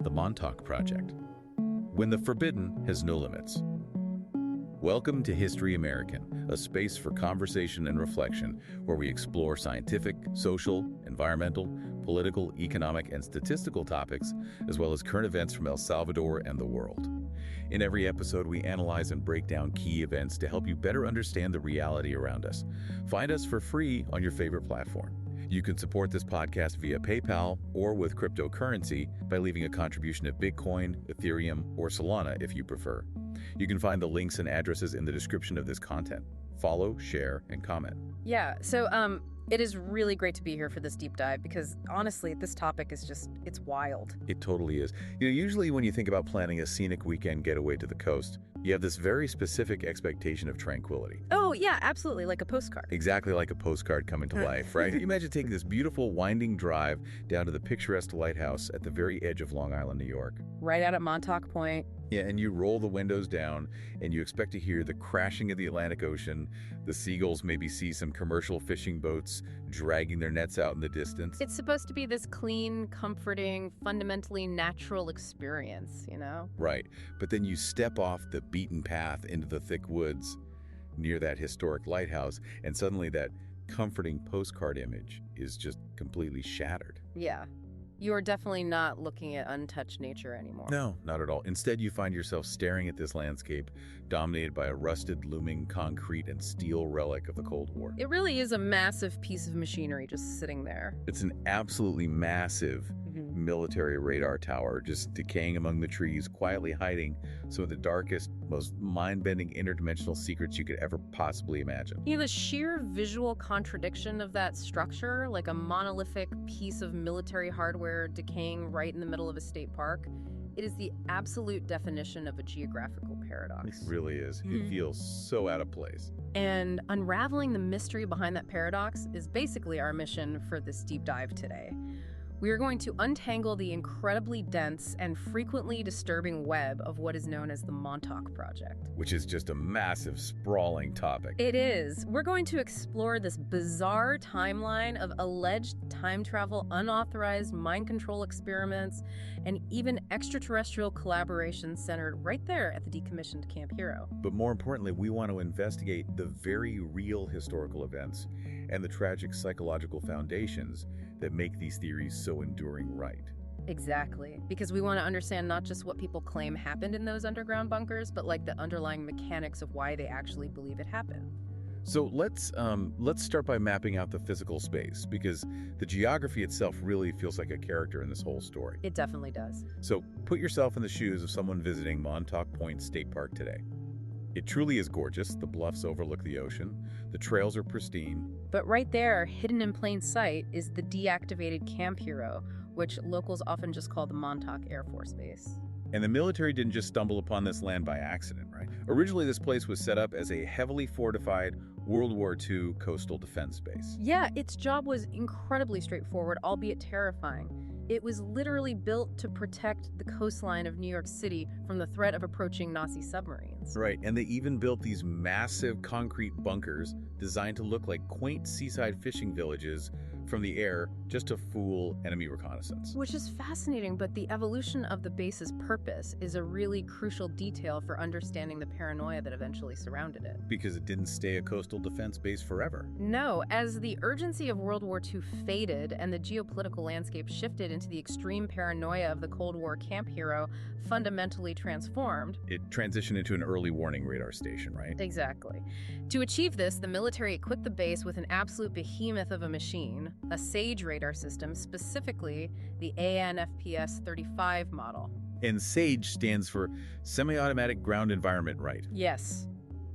the Montauk Project. When the forbidden has no limits. Welcome to History American, a space for conversation and reflection where we explore scientific, social, environmental, political, economic, and statistical topics, as well as current events from El Salvador and the world. In every episode, we analyze and break down key events to help you better understand the reality around us. Find us for free on your favorite platform. You can support this podcast via PayPal or with cryptocurrency by leaving a contribution of Bitcoin, Ethereum, or Solana if you prefer. You can find the links and addresses in the description of this content. Follow, share, and comment. Yeah, so it is really great to be here for this deep dive because honestly, this topic is it's wild. It totally is. Usually when you think about planning a scenic weekend getaway to the coast, you have this very specific expectation of tranquility. Oh, yeah, absolutely, like a postcard. Exactly like a postcard coming to life, right? You imagine taking this beautiful winding drive down to the picturesque lighthouse at the very edge of Long Island, New York. Right out at Montauk Point. Yeah, and you roll the windows down and you expect to hear the crashing of the Atlantic Ocean. The seagulls maybe see some commercial fishing boats dragging their nets out in the distance. It's supposed to be this clean, comforting, fundamentally natural experience, you know? Right, but then you step off the beaten path into the thick woods near that historic lighthouse, and suddenly that comforting postcard image is just completely shattered. Yeah. You are definitely not looking at untouched nature anymore. No, not at all. Instead, you find yourself staring at this landscape dominated by a rusted, looming concrete and steel relic of the Cold War. It really is a massive piece of machinery just sitting there. It's an absolutely massive military radar tower just decaying among the trees, quietly hiding some of the darkest, most mind-bending interdimensional secrets you could ever possibly imagine. You know, the sheer visual contradiction of that structure, like a monolithic piece of military hardware decaying right in the middle of a state park, it is the absolute definition of a geographical paradox. It really is. It feels so out of place. And unraveling the mystery behind that paradox is basically our mission for this deep dive today. We are going to untangle the incredibly dense and frequently disturbing web of what is known as the Montauk Project. Which is just a massive, sprawling topic. It is. We're going to explore this bizarre timeline of alleged time travel, unauthorized mind control experiments, and even extraterrestrial collaborations centered right there at the decommissioned Camp Hero. But more importantly, we want to investigate the very real historical events and the tragic psychological foundations that make these theories so enduring right. Exactly, because we want to understand not just what people claim happened in those underground bunkers, but like the underlying mechanics of why they actually believe it happened. So let's start by mapping out the physical space, because the geography itself really feels like a character in this whole story. It definitely does. So put yourself in the shoes of someone visiting Montauk Point State Park today. It truly is gorgeous. The bluffs overlook the ocean. The trails are pristine. But right there, hidden in plain sight, is the deactivated Camp Hero, which locals often just call the Montauk Air Force Base. And the military didn't just stumble upon this land by accident, right? Originally, this place was set up as a heavily fortified World War II coastal defense base. Yeah, its job was incredibly straightforward, albeit terrifying. It was literally built to protect the coastline of New York City from the threat of approaching Nazi submarines. Right, and they even built these massive concrete bunkers designed to look like quaint seaside fishing villages from the air just to fool enemy reconnaissance. Which is fascinating, but the evolution of the base's purpose is a really crucial detail for understanding the paranoia that eventually surrounded it. Because it didn't stay a coastal defense base forever. No, as the urgency of World War II faded and the geopolitical landscape shifted into the extreme paranoia of the Cold War Camp Hero fundamentally transformed. It transitioned into an early warning radar station, right? Exactly. To achieve this, the military equipped the base with an absolute behemoth of a machine, a SAGE radar system, specifically the ANFPS-35 model. And SAGE stands for Semi-Automatic Ground Environment, right? Yes.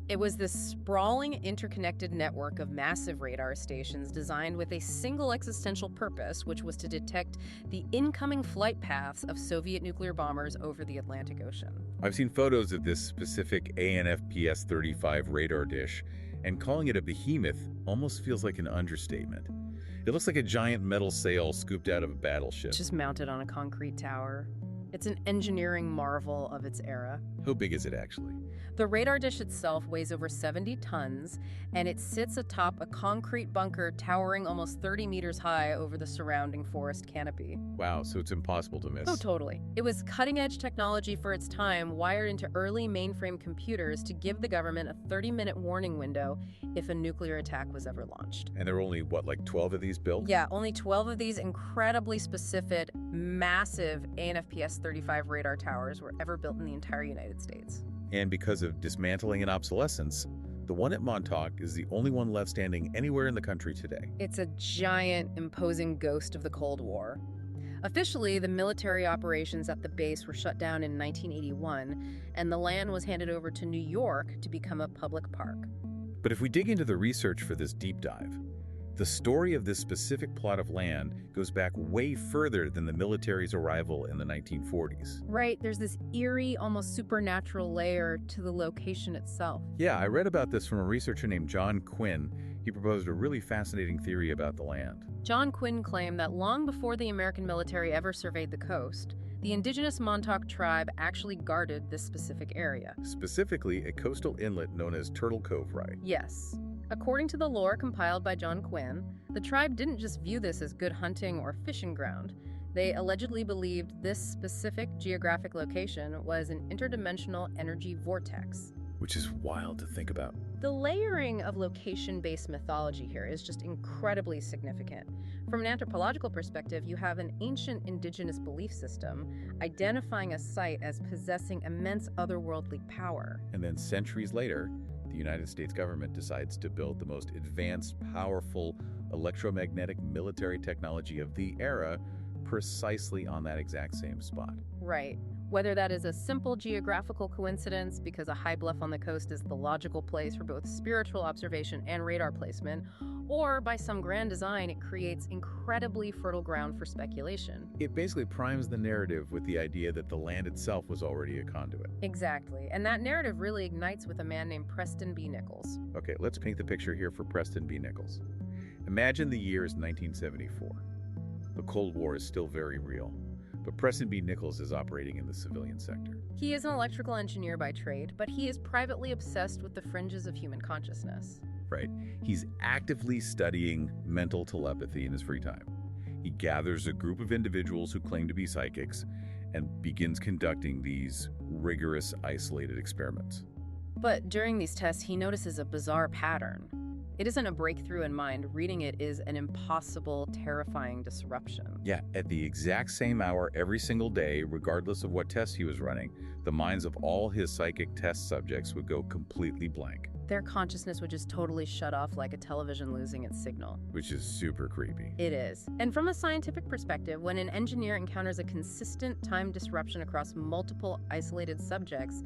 It was this sprawling, interconnected network of massive radar stations designed with a single existential purpose, which was to detect the incoming flight paths of Soviet nuclear bombers over the Atlantic Ocean. I've seen photos of this specific ANFPS-35 radar dish, and calling it a behemoth almost feels like an understatement. It looks like a giant metal sail scooped out of a battleship. Just mounted on a concrete tower. It's an engineering marvel of its era. How big is it actually? The radar dish itself weighs over 70 tons, and it sits atop a concrete bunker towering almost 30 meters high over the surrounding forest canopy. Wow, so it's impossible to miss. Oh, totally. It was cutting-edge technology for its time, wired into early mainframe computers to give the government a 30-minute warning window if a nuclear attack was ever launched. And there were only, what, like 12 of these built? Yeah, only 12 of these incredibly specific, massive ANFPS-35 radar towers were ever built in the entire United States. And because of dismantling and obsolescence, the one at Montauk is the only one left standing anywhere in the country today. It's a giant, imposing ghost of the Cold War. Officially, the military operations at the base were shut down in 1981, and the land was handed over to New York to become a public park. But if we dig into the research for this deep dive, the story of this specific plot of land goes back way further than the military's arrival in the 1940s. Right, there's this eerie, almost supernatural layer to the location itself. Yeah, I read about this from a researcher named John Quinn. He proposed a really fascinating theory about the land. John Quinn claimed that long before the American military ever surveyed the coast, the indigenous Montauk tribe actually guarded this specific area. Specifically, a coastal inlet known as Turtle Cove, right? Yes. According to the lore compiled by John Quinn, the tribe didn't just view this as good hunting or fishing ground. They allegedly believed this specific geographic location was an interdimensional energy vortex. Which is wild to think about. The layering of location-based mythology here is just incredibly significant. From an anthropological perspective, you have an ancient indigenous belief system identifying a site as possessing immense otherworldly power. And then centuries later, the United States government decides to build the most advanced, powerful electromagnetic military technology of the era precisely on that exact same spot. Right. Whether that is a simple geographical coincidence because a high bluff on the coast is the logical place for both spiritual observation and radar placement, or by some grand design, it creates incredibly fertile ground for speculation. It basically primes the narrative with the idea that the land itself was already a conduit. Exactly. And that narrative really ignites with a man named Preston B. Nichols. Okay, let's paint the picture here for Preston B. Nichols. Imagine the year is 1974. The Cold War is still very real. But Preston B. Nichols is operating in the civilian sector. He is an electrical engineer by trade, but he is privately obsessed with the fringes of human consciousness. Right. He's actively studying mental telepathy in his free time. He gathers a group of individuals who claim to be psychics and begins conducting these rigorous, isolated experiments. But during these tests, he notices a bizarre pattern. It isn't a breakthrough in mind. Reading it is an impossible, terrifying disruption. Yeah, at the exact same hour every single day, regardless of what tests he was running, the minds of all his psychic test subjects would go completely blank. Their consciousness would just totally shut off like a television losing its signal. Which is super creepy. It is. And from a scientific perspective, when an engineer encounters a consistent time disruption across multiple isolated subjects,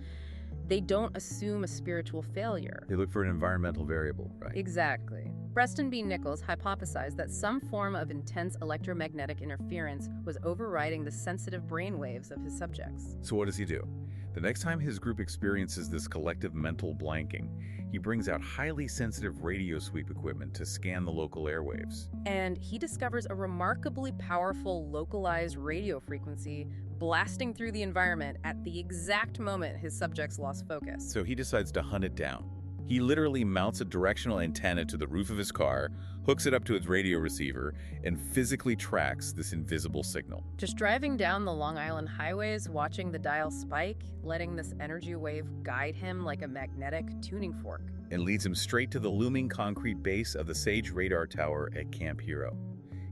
they don't assume a spiritual failure. They look for an environmental variable, right? Exactly. Preston B. Nichols hypothesized that some form of intense electromagnetic interference was overriding the sensitive brain waves of his subjects. So what does he do? The next time his group experiences this collective mental blanking, he brings out highly sensitive radio sweep equipment to scan the local airwaves. And he discovers a remarkably powerful localized radio frequency blasting through the environment at the exact moment his subjects lost focus. So he decides to hunt it down. He literally mounts a directional antenna to the roof of his car, hooks it up to its radio receiver, and physically tracks this invisible signal. Just driving down the Long Island highways, watching the dial spike, letting this energy wave guide him like a magnetic tuning fork. And leads him straight to the looming concrete base of the Sage radar tower at Camp Hero.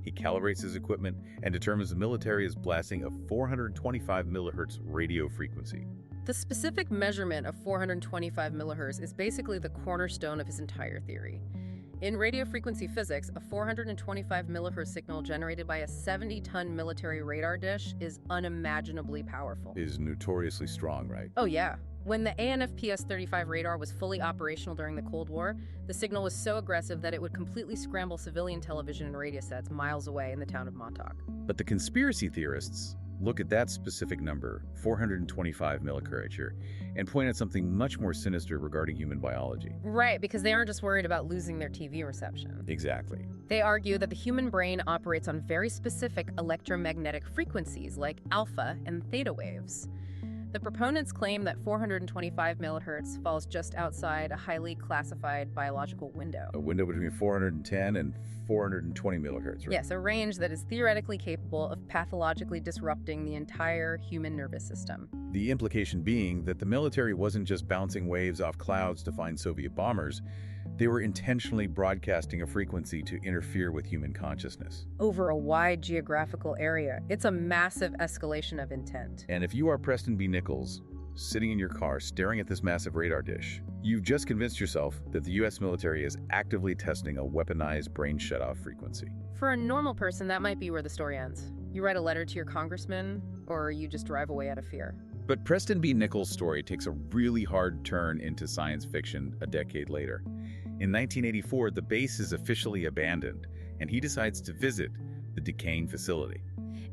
He calibrates his equipment and determines the military is blasting a 425 millihertz radio frequency. The specific measurement of 425 millihertz is basically the cornerstone of his entire theory. In radio frequency physics, a 425 millihertz signal generated by a 70-ton military radar dish is unimaginably powerful. Is notoriously strong, right? Oh yeah. When the ANFPS-35 radar was fully operational during the Cold War, the signal was so aggressive that it would completely scramble civilian television and radio sets miles away in the town of Montauk. But the conspiracy theorists look at that specific number, 425 millicurature, and point at something much more sinister regarding human biology. Right, because they aren't just worried about losing their TV reception. Exactly. They argue that the human brain operates on very specific electromagnetic frequencies like alpha and theta waves. The proponents claim that 425 millihertz falls just outside a highly classified biological window. A window between 410 and 420 millihertz, right? Yes, a range that is theoretically capable of pathologically disrupting the entire human nervous system. The implication being that the military wasn't just bouncing waves off clouds to find Soviet bombers, they were intentionally broadcasting a frequency to interfere with human consciousness. Over a wide geographical area, it's a massive escalation of intent. And if you are Preston B. Nichols, sitting in your car staring at this massive radar dish, you've just convinced yourself that the U.S. military is actively testing a weaponized brain shutoff frequency. For a normal person, that might be where the story ends. You write a letter to your congressman, or you just drive away out of fear. But Preston B. Nichols' story takes a really hard turn into science fiction a decade later. In 1984, the base is officially abandoned, and he decides to visit the decaying facility.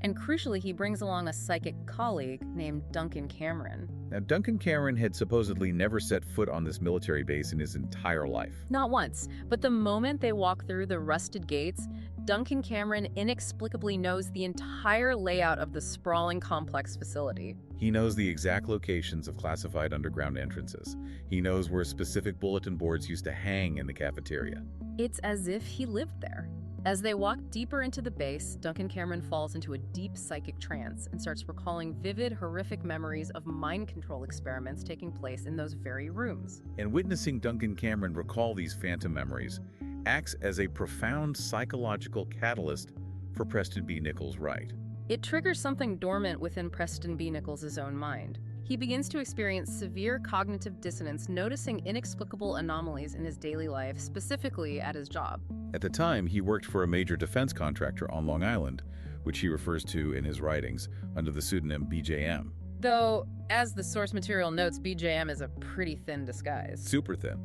And crucially, he brings along a psychic colleague named Duncan Cameron. Now, Duncan Cameron had supposedly never set foot on this military base in his entire life. Not once, but the moment they walk through the rusted gates, Duncan Cameron inexplicably knows the entire layout of the sprawling complex facility. He knows the exact locations of classified underground entrances. He knows where specific bulletin boards used to hang in the cafeteria. It's as if he lived there. As they walk deeper into the base, Duncan Cameron falls into a deep psychic trance and starts recalling vivid, horrific memories of mind control experiments taking place in those very rooms. And witnessing Duncan Cameron recall these phantom memories acts as a profound psychological catalyst for Preston B. Nichols' right. It triggers something dormant within Preston B. Nichols' own mind. He begins to experience severe cognitive dissonance, noticing inexplicable anomalies in his daily life, specifically at his job. At the time, he worked for a major defense contractor on Long Island, which he refers to in his writings under the pseudonym BJM. Though, as the source material notes, BJM is a pretty thin disguise. Super thin.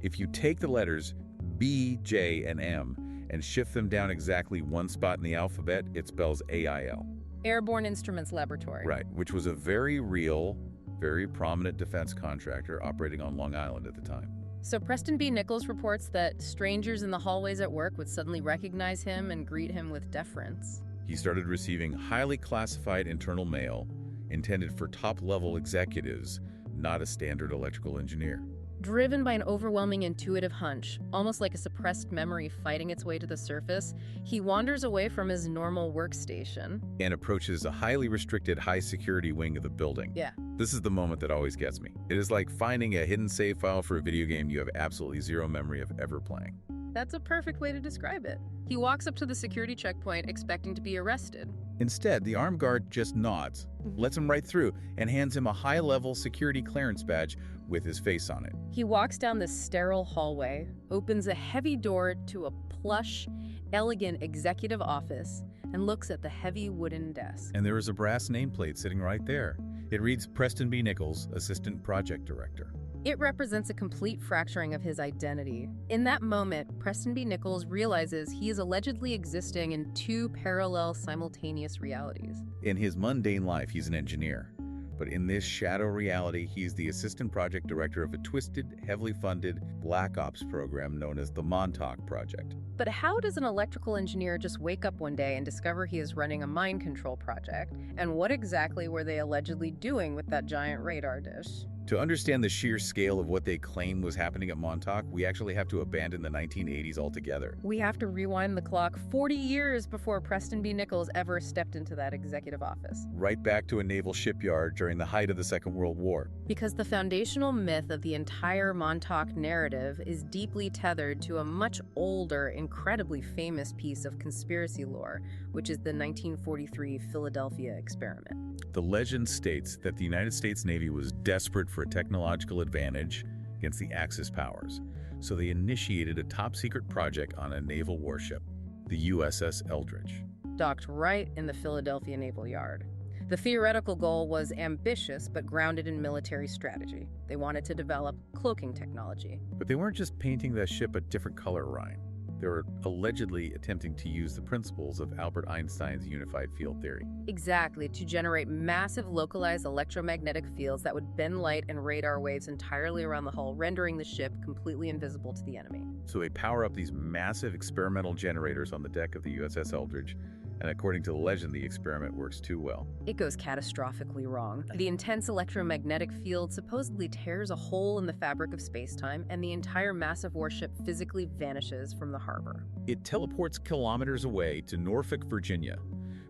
If you take the letters B, J, and M and shift them down exactly one spot in the alphabet, it spells AIL. Airborne Instruments Laboratory. Right, which was a very real, very prominent defense contractor operating on Long Island at the time. So Preston B. Nichols reports that strangers in the hallways at work would suddenly recognize him and greet him with deference. He started receiving highly classified internal mail intended for top-level executives, not a standard electrical engineer. Driven by an overwhelming intuitive hunch, almost like a suppressed memory fighting its way to the surface, he wanders away from his normal workstation and approaches a highly restricted high-security wing of the building. Yeah. This is the moment that always gets me. It is like finding a hidden save file for a video game you have absolutely zero memory of ever playing. That's a perfect way to describe it. He walks up to the security checkpoint expecting to be arrested. Instead, the armed guard just nods, lets him right through, and hands him a high-level security clearance badge with his face on it. He walks down this sterile hallway, opens a heavy door to a plush, elegant executive office, and looks at the heavy wooden desk. And there is a brass nameplate sitting right there. It reads Preston B. Nichols, Assistant Project Director. It represents a complete fracturing of his identity. In that moment, Preston B. Nichols realizes he is allegedly existing in two parallel, simultaneous realities. In his mundane life, he's an engineer. But in this shadow reality, he's the Assistant Project Director of a twisted, heavily funded Black Ops program known as the Montauk Project. But how does an electrical engineer just wake up one day and discover he is running a mind control project? And what exactly were they allegedly doing with that giant radar dish? To understand the sheer scale of what they claim was happening at Montauk, we actually have to abandon the 1980s altogether. We have to rewind the clock 40 years before Preston B. Nichols ever stepped into that executive office. Right back to a naval shipyard during the height of the Second World War. Because the foundational myth of the entire Montauk narrative is deeply tethered to a much older, incredibly famous piece of conspiracy lore, which is the 1943 Philadelphia experiment. The legend states that the United States Navy was desperate for a technological advantage against the Axis powers, so they initiated a top-secret project on a naval warship, the USS Eldridge. Docked right in the Philadelphia Naval Yard. The theoretical goal was ambitious but grounded in military strategy. They wanted to develop cloaking technology. But they weren't just painting the ship a different color, Ryan. They were allegedly attempting to use the principles of Albert Einstein's unified field theory. Exactly, to generate massive localized electromagnetic fields that would bend light and radar waves entirely around the hull, rendering the ship completely invisible to the enemy. So they power up these massive experimental generators on the deck of the USS Eldridge, and according to the legend, the experiment works too well. It goes catastrophically wrong. The intense electromagnetic field supposedly tears a hole in the fabric of space-time, and the entire massive warship physically vanishes from the harbor. It teleports kilometers away to Norfolk, Virginia,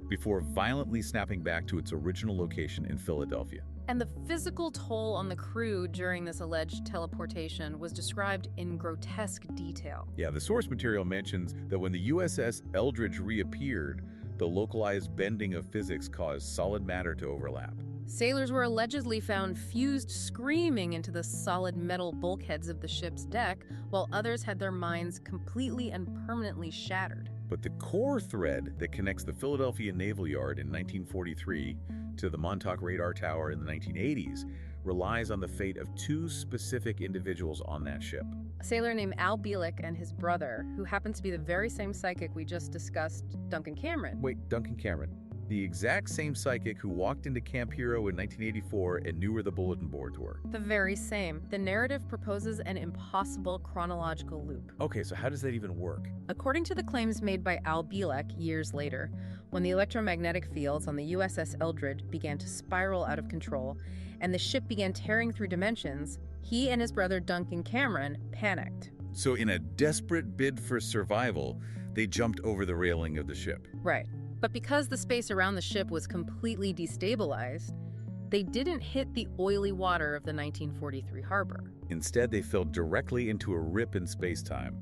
before violently snapping back to its original location in Philadelphia. And the physical toll on the crew during this alleged teleportation was described in grotesque detail. Yeah, the source material mentions that when the USS Eldridge reappeared, the localized bending of physics caused solid matter to overlap. Sailors were allegedly found fused screaming into the solid metal bulkheads of the ship's deck, while others had their minds completely and permanently shattered. But the core thread that connects the Philadelphia Naval Yard in 1943 to the Montauk Radar Tower in the 1980s relies on the fate of two specific individuals on that ship. A sailor named Al Bielek and his brother, who happens to be the very same psychic we just discussed, Duncan Cameron. Wait, Duncan Cameron? The exact same psychic who walked into Camp Hero in 1984 and knew where the bulletin boards were. The very same. The narrative proposes an impossible chronological loop. Okay, so how does that even work? According to the claims made by Al Bielek years later, when the electromagnetic fields on the USS Eldridge began to spiral out of control and the ship began tearing through dimensions, he and his brother Duncan Cameron panicked. So in a desperate bid for survival, they jumped over the railing of the ship. Right. But because the space around the ship was completely destabilized, they didn't hit the oily water of the 1943 harbor. Instead, they fell directly into a rip in space-time,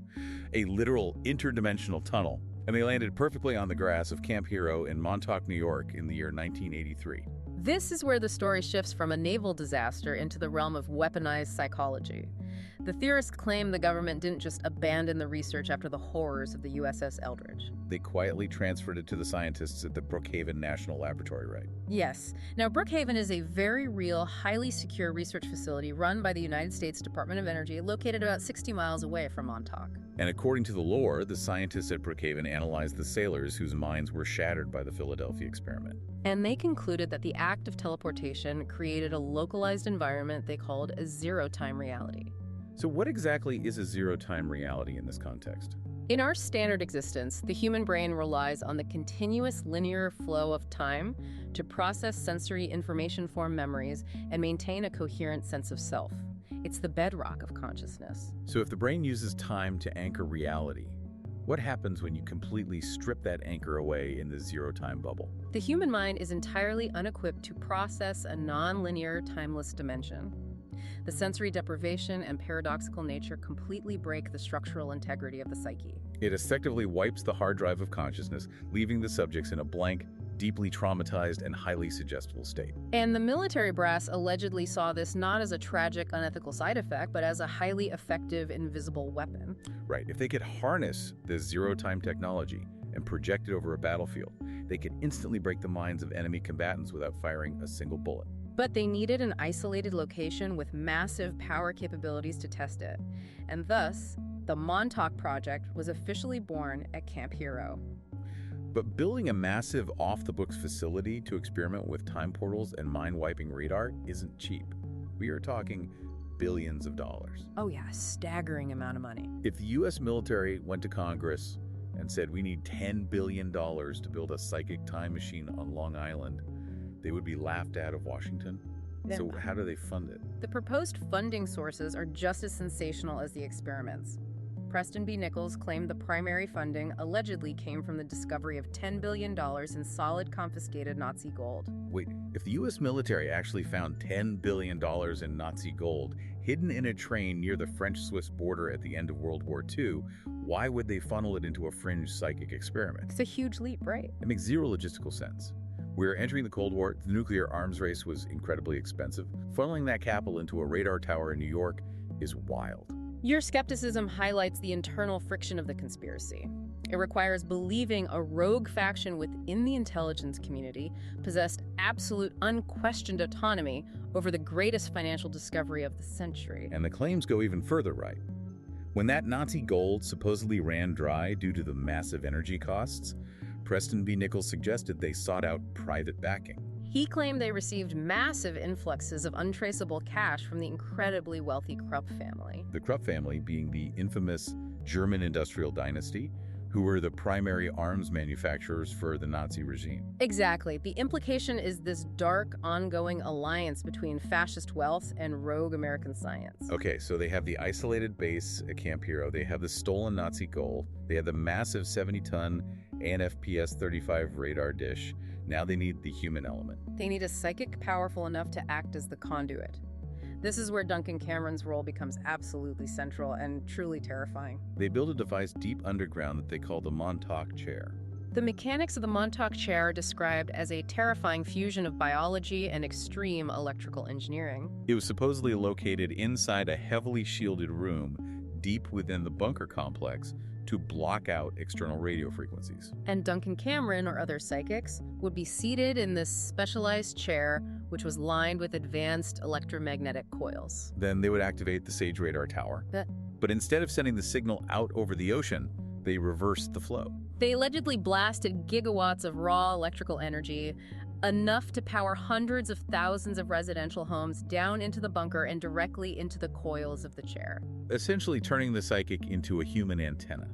a literal interdimensional tunnel, and they landed perfectly on the grass of Camp Hero in Montauk, New York in the year 1983. This is where the story shifts from a naval disaster into the realm of weaponized psychology. The theorists claim the government didn't just abandon the research after the horrors of the USS Eldridge. They quietly transferred it to the scientists at the Brookhaven National Laboratory, right? Yes. Now, Brookhaven is a very real, highly secure research facility run by the United States Department of Energy, located about 60 miles away from Montauk. And according to the lore, the scientists at Brookhaven analyzed the sailors whose minds were shattered by the Philadelphia experiment. And they concluded that the act of teleportation created a localized environment they called a zero-time reality. So what exactly is a zero-time reality in this context? In our standard existence, the human brain relies on the continuous linear flow of time to process sensory information-formed memories and maintain a coherent sense of self. It's the bedrock of consciousness. So if the brain uses time to anchor reality, what happens when you completely strip that anchor away in the zero-time bubble? The human mind is entirely unequipped to process a non-linear, timeless dimension. The sensory deprivation and paradoxical nature completely break the structural integrity of the psyche. It effectively wipes the hard drive of consciousness, leaving the subjects in a blank, deeply traumatized, and highly suggestible state. And the military brass allegedly saw this not as a tragic, unethical side effect, but as a highly effective, invisible weapon. Right. If they could harness this zero-time technology and project it over a battlefield, they could instantly break the minds of enemy combatants without firing a single bullet. But they needed an isolated location with massive power capabilities to test it. And thus, the Montauk Project was officially born at Camp Hero. But building a massive off-the-books facility to experiment with time portals and mind-wiping radar isn't cheap. We are talking billions of dollars. Oh yeah, a staggering amount of money. If the U.S. military went to Congress and said we need $10 billion to build a psychic time machine on Long Island, they would be laughed out of Washington. Yeah. So how do they fund it? The proposed funding sources are just as sensational as the experiments. Preston B. Nichols claimed the primary funding allegedly came from the discovery of $10 billion in solid confiscated Nazi gold. Wait, if the U.S. military actually found $10 billion in Nazi gold hidden in a train near the French-Swiss border at the end of World War II, why would they funnel it into a fringe psychic experiment? It's a huge leap, right? It makes zero logistical sense. We're entering the Cold War. The nuclear arms race was incredibly expensive. Funneling that capital into a radar tower in New York is wild. Your skepticism highlights the internal friction of the conspiracy. It requires believing a rogue faction within the intelligence community possessed absolute, unquestioned autonomy over the greatest financial discovery of the century. And the claims go even further right. When that Nazi gold supposedly ran dry due to the massive energy costs, Preston B. Nichols suggested they sought out private backing. He claimed they received massive influxes of untraceable cash from the incredibly wealthy Krupp family. The Krupp family being the infamous German industrial dynasty, who were the primary arms manufacturers for the Nazi regime. Exactly. The implication is this dark, ongoing alliance between fascist wealth and rogue American science. Okay, so they have the isolated base at Camp Hero, they have the stolen Nazi gold, they have the massive 70-ton ANFPS-35 radar dish. Now they need the human element. They need a psychic powerful enough to act as the conduit. This is where Duncan Cameron's role becomes absolutely central and truly terrifying. They build a device deep underground that they call the Montauk chair. The mechanics of the Montauk chair are described as a terrifying fusion of biology and extreme electrical engineering. It was supposedly located inside a heavily shielded room deep within the bunker complex to block out external radio frequencies. And Duncan Cameron or other psychics would be seated in this specialized chair, which was lined with advanced electromagnetic coils. Then they would activate the SAGE radar tower. But instead of sending the signal out over the ocean, they reversed the flow. They allegedly blasted gigawatts of raw electrical energy, enough to power hundreds of thousands of residential homes down into the bunker and directly into the coils of the chair. Essentially turning the psychic into a human antenna.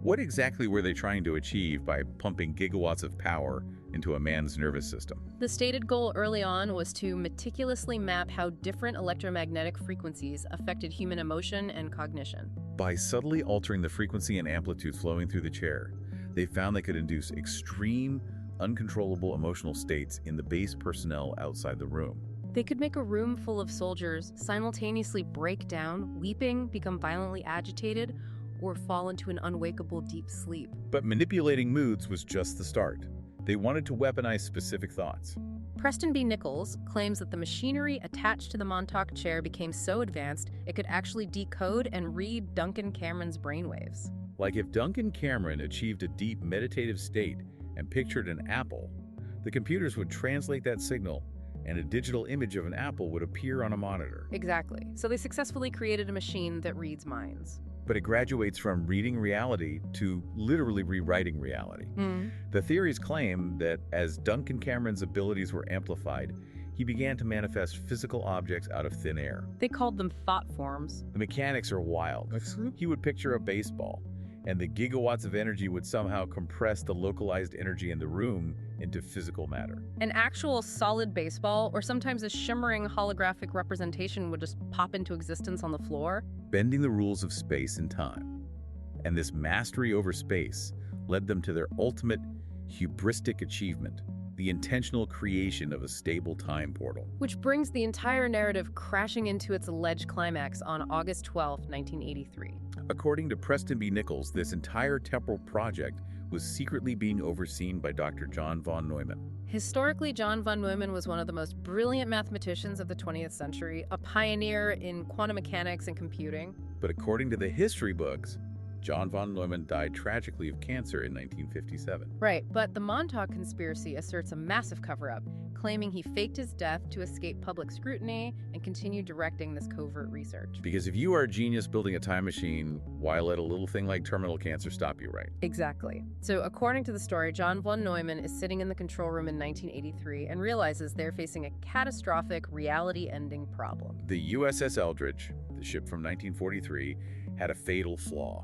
What exactly were they trying to achieve by pumping gigawatts of power into a man's nervous system? The stated goal early on was to meticulously map how different electromagnetic frequencies affected human emotion and cognition. By subtly altering the frequency and amplitude flowing through the chair, they found they could induce extreme, uncontrollable emotional states in the base personnel outside the room. They could make a room full of soldiers simultaneously break down, weeping, become violently agitated, or fall into an unwakeable deep sleep. But manipulating moods was just the start. They wanted to weaponize specific thoughts. Preston B. Nichols claims that the machinery attached to the Montauk chair became so advanced it could actually decode and read Duncan Cameron's brainwaves. Like if Duncan Cameron achieved a deep meditative state and pictured an apple, the computers would translate that signal and a digital image of an apple would appear on a monitor. Exactly. So they successfully created a machine that reads minds. But it graduates from reading reality to literally rewriting reality. The theories claim that as Duncan Cameron's abilities were amplified, he began to manifest physical objects out of thin air. They called them thought forms. The mechanics are wild. He would picture a baseball, and the gigawatts of energy would somehow compress the localized energy in the room into physical matter. An actual solid baseball, or sometimes a shimmering holographic representation, would just pop into existence on the floor. Bending the rules of space and time. And this mastery over space led them to their ultimate hubristic achievement, the intentional creation of a stable time portal. Which brings the entire narrative crashing into its alleged climax on August 12, 1983. According to Preston B. Nichols, this entire temporal project was secretly being overseen by Dr. John von Neumann. Historically, John von Neumann was one of the most brilliant mathematicians of the 20th century, a pioneer in quantum mechanics and computing. But according to the history books, John von Neumann died tragically of cancer in 1957. Right, but the Montauk conspiracy asserts a massive cover-up, claiming he faked his death to escape public scrutiny and continue directing this covert research. Because if you are a genius building a time machine, why let a little thing like terminal cancer stop you, right? Exactly. So according to the story, John von Neumann is sitting in the control room in 1983 and realizes they're facing a catastrophic reality-ending problem. The USS Eldridge, the ship from 1943, had a fatal flaw.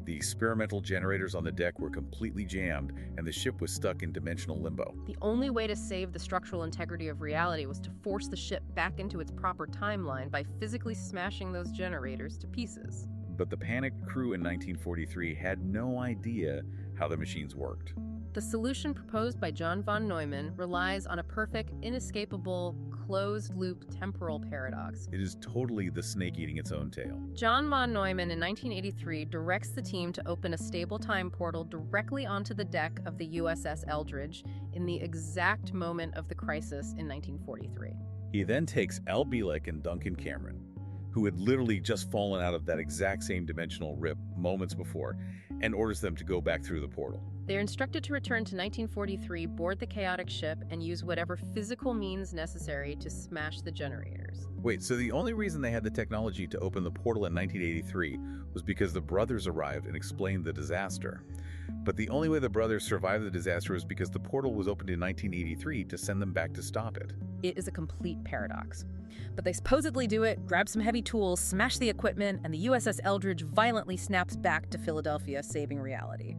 The experimental generators on the deck were completely jammed, and the ship was stuck in dimensional limbo. The only way to save the structural integrity of reality was to force the ship back into its proper timeline by physically smashing those generators to pieces. But the panicked crew in 1943 had no idea how the machines worked. The solution proposed by John von Neumann relies on a perfect, inescapable, closed-loop temporal paradox. It is totally the snake eating its own tail. John von Neumann in 1983 directs the team to open a stable time portal directly onto the deck of the USS Eldridge in the exact moment of the crisis in 1943. He then takes Al Bielek and Duncan Cameron, who had literally just fallen out of that exact same dimensional rip moments before, and orders them to go back through the portal. They're instructed to return to 1943, board the chaotic ship, and use whatever physical means necessary to smash the generators. Wait, so the only reason they had the technology to open the portal in 1983 was because the brothers arrived and explained the disaster. But the only way the brothers survived the disaster was because the portal was opened in 1983 to send them back to stop it. It is a complete paradox. But they supposedly do it, grab some heavy tools, smash the equipment, and the USS Eldridge violently snaps back to Philadelphia, saving reality.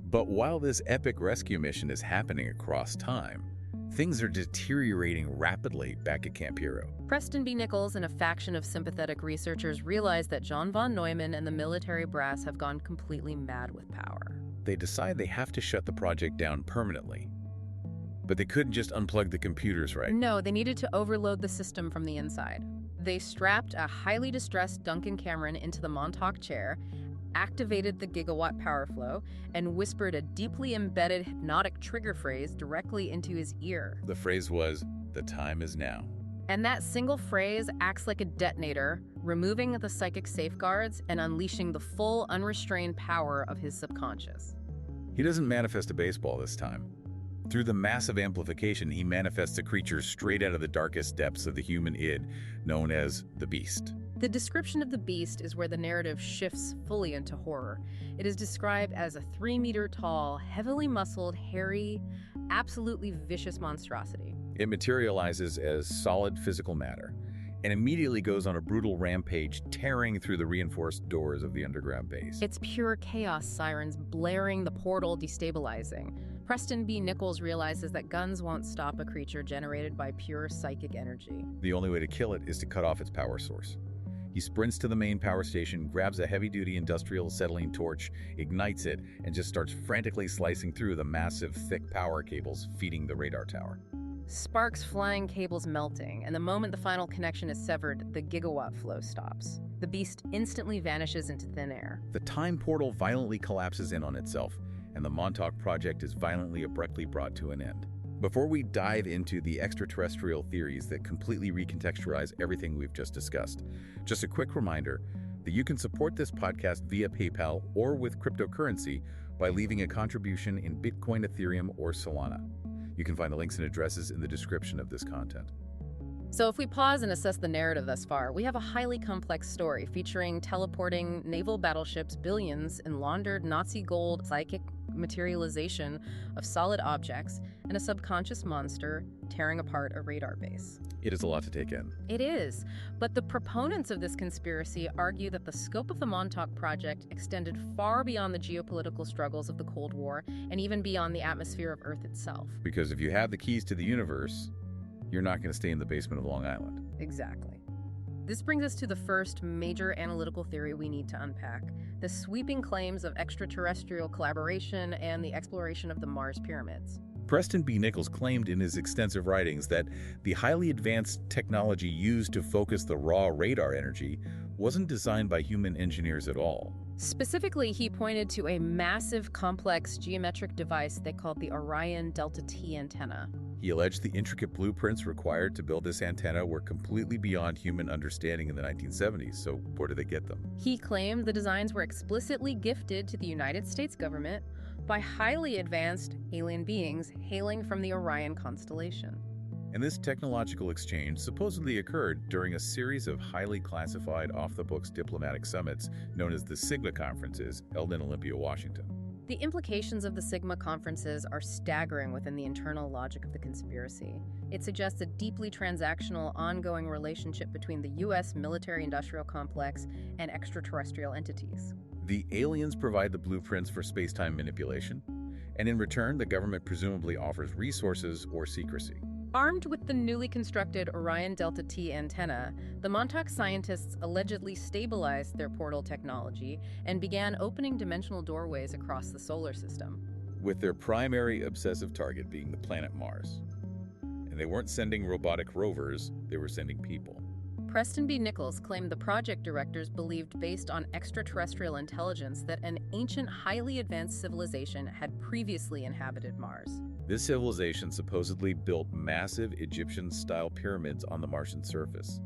But while this epic rescue mission is happening across time, things are deteriorating rapidly back at Camp Hero. Preston B. Nichols and a faction of sympathetic researchers realize that John von Neumann and the military brass have gone completely mad with power. They decide they have to shut the project down permanently. But they couldn't just unplug the computers, right? No, they needed to overload the system from the inside. They strapped a highly distressed Duncan Cameron into the Montauk chair, activated the gigawatt power flow, and whispered a deeply embedded hypnotic trigger phrase directly into his ear. The phrase was, "The time is now." And that single phrase acts like a detonator, removing the psychic safeguards and unleashing the full, unrestrained power of his subconscious. He doesn't manifest a baseball this time. Through the massive amplification, he manifests a creature straight out of the darkest depths of the human id, known as the Beast. The description of the Beast is where the narrative shifts fully into horror. It is described as a 3-meter-tall, heavily muscled, hairy, absolutely vicious monstrosity. It materializes as solid physical matter and immediately goes on a brutal rampage, tearing through the reinforced doors of the underground base. It's pure chaos sirens blaring, the portal destabilizing. Preston B. Nichols realizes that guns won't stop a creature generated by pure psychic energy. The only way to kill it is to cut off its power source. He sprints to the main power station, grabs a heavy-duty industrial acetylene torch, ignites it, and just starts frantically slicing through the massive, thick power cables feeding the radar tower. Sparks flying, cables melting, and the moment the final connection is severed, the gigawatt flow stops. The Beast instantly vanishes into thin air. The time portal violently collapses in on itself, and the Montauk Project is violently, abruptly brought to an end. Before we dive into the extraterrestrial theories that completely recontextualize everything we've just discussed, just a quick reminder that you can support this podcast via PayPal or with cryptocurrency by leaving a contribution in Bitcoin, Ethereum, or Solana. You can find the links and addresses in the description of this content. So if we pause and assess the narrative thus far, we have a highly complex story featuring teleporting naval battleships, billions in laundered Nazi gold, psychic materialization of solid objects, and a subconscious monster tearing apart a radar base. It is a lot to take in. It is, but the proponents of this conspiracy argue that the scope of the Montauk Project extended far beyond the geopolitical struggles of the Cold War and even beyond the atmosphere of Earth itself. Because if you have the keys to the universe, you're not going to stay in the basement of Long Island. Exactly. This brings us to the first major analytical theory we need to unpack: the sweeping claims of extraterrestrial collaboration and the exploration of the Mars pyramids. Preston B. Nichols claimed in his extensive writings that the highly advanced technology used to focus the raw radar energy wasn't designed by human engineers at all. Specifically, he pointed to a massive, complex geometric device they called the Orion Delta T antenna. He alleged the intricate blueprints required to build this antenna were completely beyond human understanding in the 1970s, so where did they get them? He claimed the designs were explicitly gifted to the United States government by highly advanced alien beings hailing from the Orion constellation. And this technological exchange supposedly occurred during a series of highly classified off-the-books diplomatic summits known as the Sigma Conferences, held in Olympia, Washington. The implications of the Sigma conferences are staggering within the internal logic of the conspiracy. It suggests a deeply transactional, ongoing relationship between the U.S. military-industrial complex and extraterrestrial entities. The aliens provide the blueprints for space-time manipulation, and in return, the government presumably offers resources or secrecy. Armed with the newly constructed Orion Delta T antenna, the Montauk scientists allegedly stabilized their portal technology and began opening dimensional doorways across the solar system, with their primary obsessive target being the planet Mars. And they weren't sending robotic rovers, they were sending people. Preston B. Nichols claimed the project directors believed, based on extraterrestrial intelligence, that an ancient, highly advanced civilization had previously inhabited Mars. This civilization supposedly built massive Egyptian-style pyramids on the Martian surface,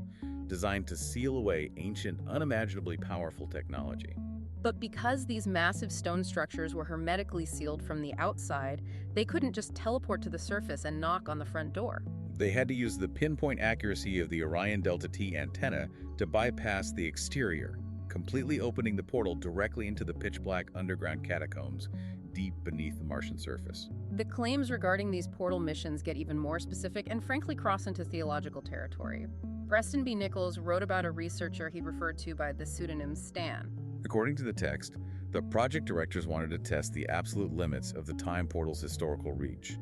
designed to seal away ancient, unimaginably powerful technology. But because these massive stone structures were hermetically sealed from the outside, they couldn't just teleport to the surface and knock on the front door. They had to use the pinpoint accuracy of the Orion Delta T antenna to bypass the exterior, completely opening the portal directly into the pitch-black underground catacombs deep beneath the Martian surface. The claims regarding these portal missions get even more specific and frankly cross into theological territory. Preston B. Nichols wrote about a researcher he referred to by the pseudonym Stan. According to the text, the project directors wanted to test the absolute limits of the time portal's historical reach.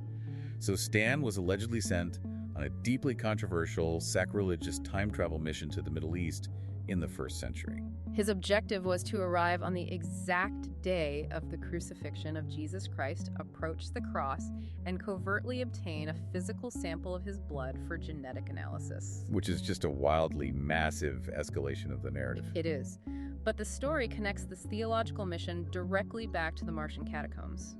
So Stan was allegedly sent on a deeply controversial, sacrilegious time travel mission to the Middle East in the 1st century. His objective was to arrive on the exact day of the crucifixion of Jesus Christ, approach the cross, and covertly obtain a physical sample of his blood for genetic analysis. Which is just a wildly massive escalation of the narrative. It is. But the story connects this theological mission directly back to the Martian catacombs.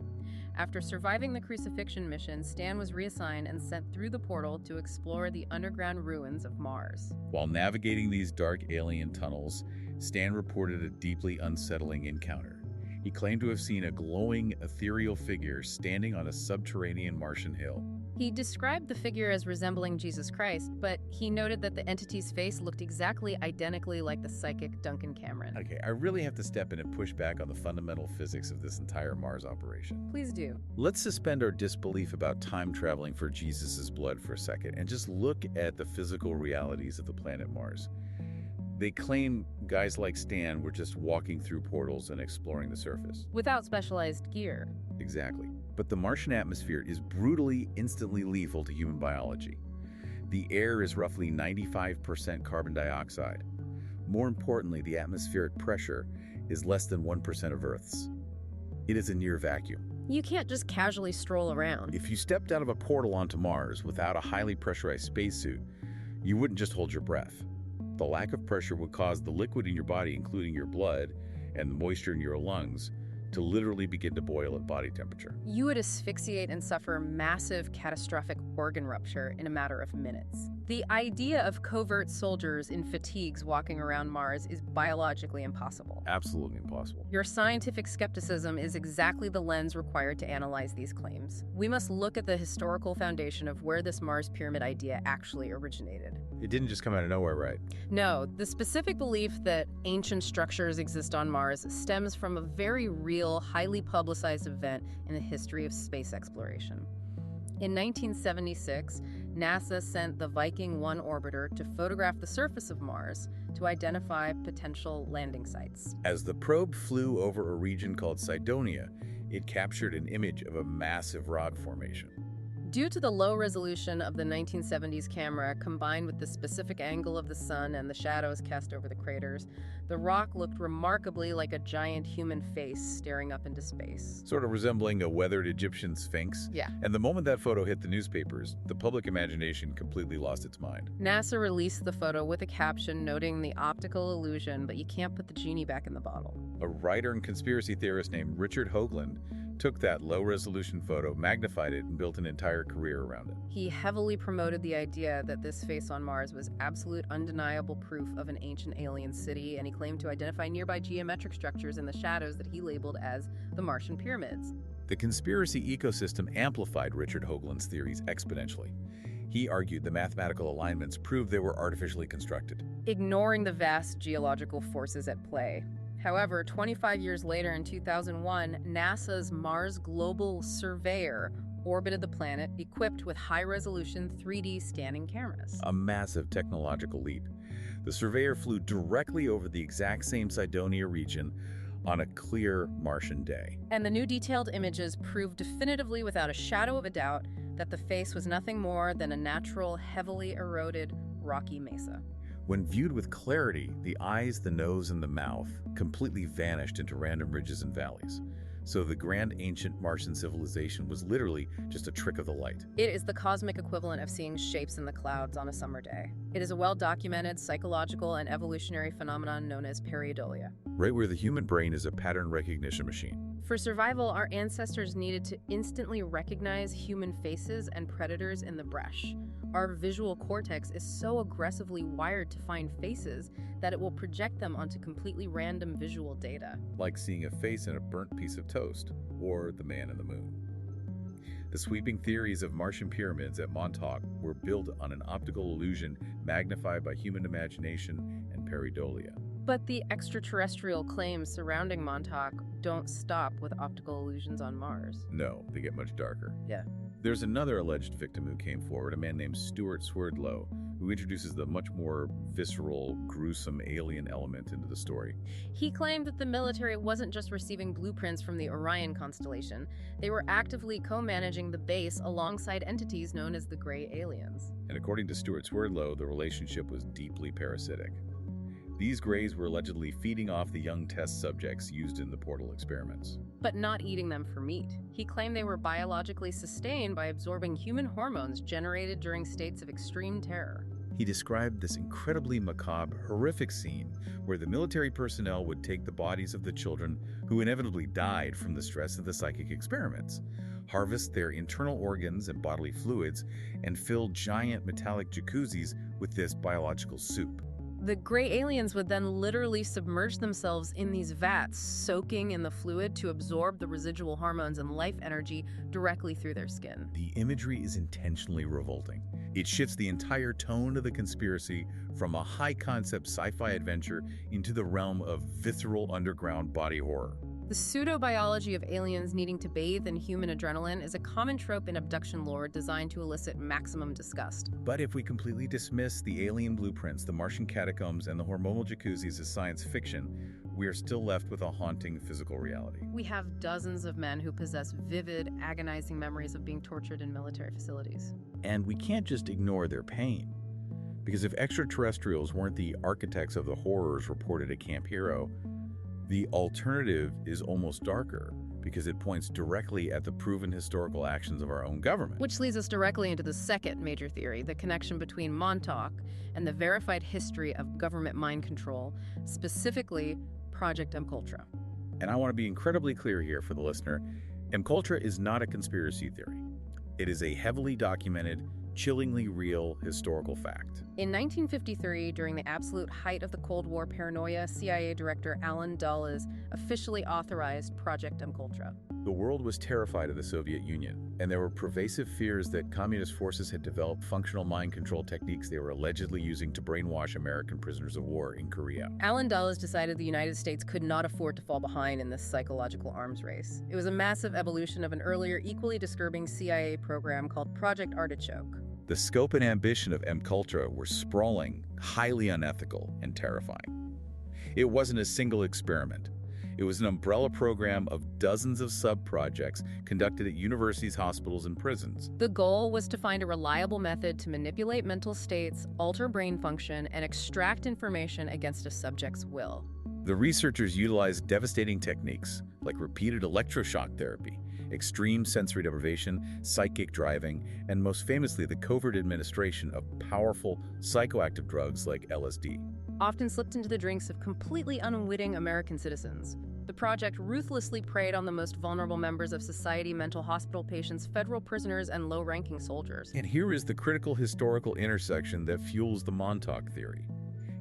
After surviving the crucifixion mission, Stan was reassigned and sent through the portal to explore the underground ruins of Mars. While navigating these dark alien tunnels, Stan reported a deeply unsettling encounter. He claimed to have seen a glowing, ethereal figure standing on a subterranean Martian hill. He described the figure as resembling Jesus Christ, but he noted that the entity's face looked exactly identically like the psychic Duncan Cameron. Okay, I really have to step in and push back on the fundamental physics of this entire Mars operation. Please do. Let's suspend our disbelief about time traveling for Jesus' blood for a second and just look at the physical realities of the planet Mars. They claim guys like Stan were just walking through portals and exploring the surface. Without specialized gear. Exactly. But the Martian atmosphere is brutally, instantly lethal to human biology. The air is roughly 95% carbon dioxide. More importantly, the atmospheric pressure is less than 1% of Earth's. It is a near vacuum. You can't just casually stroll around. If you stepped out of a portal onto Mars without a highly pressurized spacesuit, you wouldn't just hold your breath. The lack of pressure would cause the liquid in your body, including your blood and the moisture in your lungs, to literally begin to boil at body temperature. You would asphyxiate and suffer massive catastrophic organ rupture in a matter of minutes. The idea of covert soldiers in fatigues walking around Mars is biologically impossible. Absolutely impossible. Your scientific skepticism is exactly the lens required to analyze these claims. We must look at the historical foundation of where this Mars pyramid idea actually originated. It didn't just come out of nowhere, right? No, the specific belief that ancient structures exist on Mars stems from a very real, highly publicized event in the history of space exploration. In 1976, NASA sent the Viking 1 orbiter to photograph the surface of Mars to identify potential landing sites. As the probe flew over a region called Cydonia, it captured an image of a massive rock formation. Due to the low resolution of the 1970s camera, combined with the specific angle of the sun and the shadows cast over the craters, the rock looked remarkably like a giant human face staring up into space. Sort of resembling a weathered Egyptian sphinx. Yeah. And the moment that photo hit the newspapers, the public imagination completely lost its mind. NASA released the photo with a caption noting the optical illusion, but you can't put the genie back in the bottle. A writer and conspiracy theorist named Richard Hoagland took that low-resolution photo, magnified it, and built an entire career around it. He heavily promoted the idea that this face on Mars was absolute undeniable proof of an ancient alien city, and he claimed to identify nearby geometric structures in the shadows that he labeled as the Martian pyramids. The conspiracy ecosystem amplified Richard Hoagland's theories exponentially. He argued the mathematical alignments proved they were artificially constructed, ignoring the vast geological forces at play. However, 25 years later in 2001, NASA's Mars Global Surveyor orbited the planet equipped with high-resolution 3D scanning cameras. a massive technological leap. The surveyor flew directly over the exact same Cydonia region on a clear Martian day. And the new detailed images proved definitively, without a shadow of a doubt, that the face was nothing more than a natural, heavily eroded, rocky mesa. When viewed with clarity, the eyes, the nose, and the mouth completely vanished into random ridges and valleys. So the grand ancient Martian civilization was literally just a trick of the light. It is the cosmic equivalent of seeing shapes in the clouds on a summer day. It is a well-documented psychological and evolutionary phenomenon known as pareidolia. right where the human brain is a pattern recognition machine. For survival, our ancestors needed to instantly recognize human faces and predators in the brush. Our visual cortex is so aggressively wired to find faces that it will project them onto completely random visual data. Like seeing a face in a burnt piece of toast, or the man in the moon. The sweeping theories of Martian pyramids at Montauk were built on an optical illusion magnified by human imagination and pareidolia. But the extraterrestrial claims surrounding Montauk don't stop with optical illusions on Mars. No, they get much darker. Yeah. There's another alleged victim who came forward, a man named Stewart Swerdlow, who introduces the much more visceral, gruesome alien element into the story. He claimed that the military wasn't just receiving blueprints from the Orion constellation, they were actively co-managing the base alongside entities known as the Gray Aliens. And according to Stewart Swerdlow, the relationship was deeply parasitic. These Greys were allegedly feeding off the young test subjects used in the portal experiments. But not eating them for meat. He claimed they were biologically sustained by absorbing human hormones generated during states of extreme terror. He described this incredibly macabre, horrific scene where the military personnel would take the bodies of the children who inevitably died from the stress of the psychic experiments, harvest their internal organs and bodily fluids, and fill giant metallic jacuzzis with this biological soup. The Gray Aliens would then literally submerge themselves in these vats, soaking in the fluid to absorb the residual hormones and life energy directly through their skin. The imagery is intentionally revolting. It shifts the entire tone of the conspiracy from a high-concept sci-fi adventure into the realm of visceral underground body horror. The pseudobiology of aliens needing to bathe in human adrenaline is a common trope in abduction lore designed to elicit maximum disgust. But if we completely dismiss the alien blueprints, the Martian catacombs, and the hormonal jacuzzis as science fiction, we are still left with a haunting physical reality. We have dozens of men who possess vivid, agonizing memories of being tortured in military facilities. And we can't just ignore their pain. Because if extraterrestrials weren't the architects of the horrors reported at Camp Hero, the alternative is almost darker because it points directly at the proven historical actions of our own government. Which leads us directly into the second major theory, the connection between Montauk and the verified history of government mind control, specifically Project MKultra. And I want to be incredibly clear here for the listener. MKultra is not a conspiracy theory. It is a heavily documented, chillingly real historical fact. In 1953, during the absolute height of the Cold War paranoia, CIA Director Allen Dulles officially authorized Project MKultra. The world was terrified of the Soviet Union, and there were pervasive fears that communist forces had developed functional mind control techniques they were allegedly using to brainwash American prisoners of war in Korea. Allen Dulles decided the United States could not afford to fall behind in this psychological arms race. It was a massive evolution of an earlier equally disturbing CIA program called Project Artichoke. The scope and ambition of MKultra were sprawling, highly unethical, and terrifying. It wasn't a single experiment. It was an umbrella program of dozens of sub-projects conducted at universities, hospitals, and prisons. The goal was to find a reliable method to manipulate mental states, alter brain function, and extract information against a subject's will. The researchers utilized devastating techniques like repeated electroshock therapy, extreme sensory deprivation, psychic driving, and most famously the covert administration of powerful psychoactive drugs like LSD. Often slipped into the drinks of completely unwitting American citizens. The project ruthlessly preyed on the most vulnerable members of society, mental hospital patients, federal prisoners, and low-ranking soldiers. And here is the critical historical intersection that fuels the Montauk theory.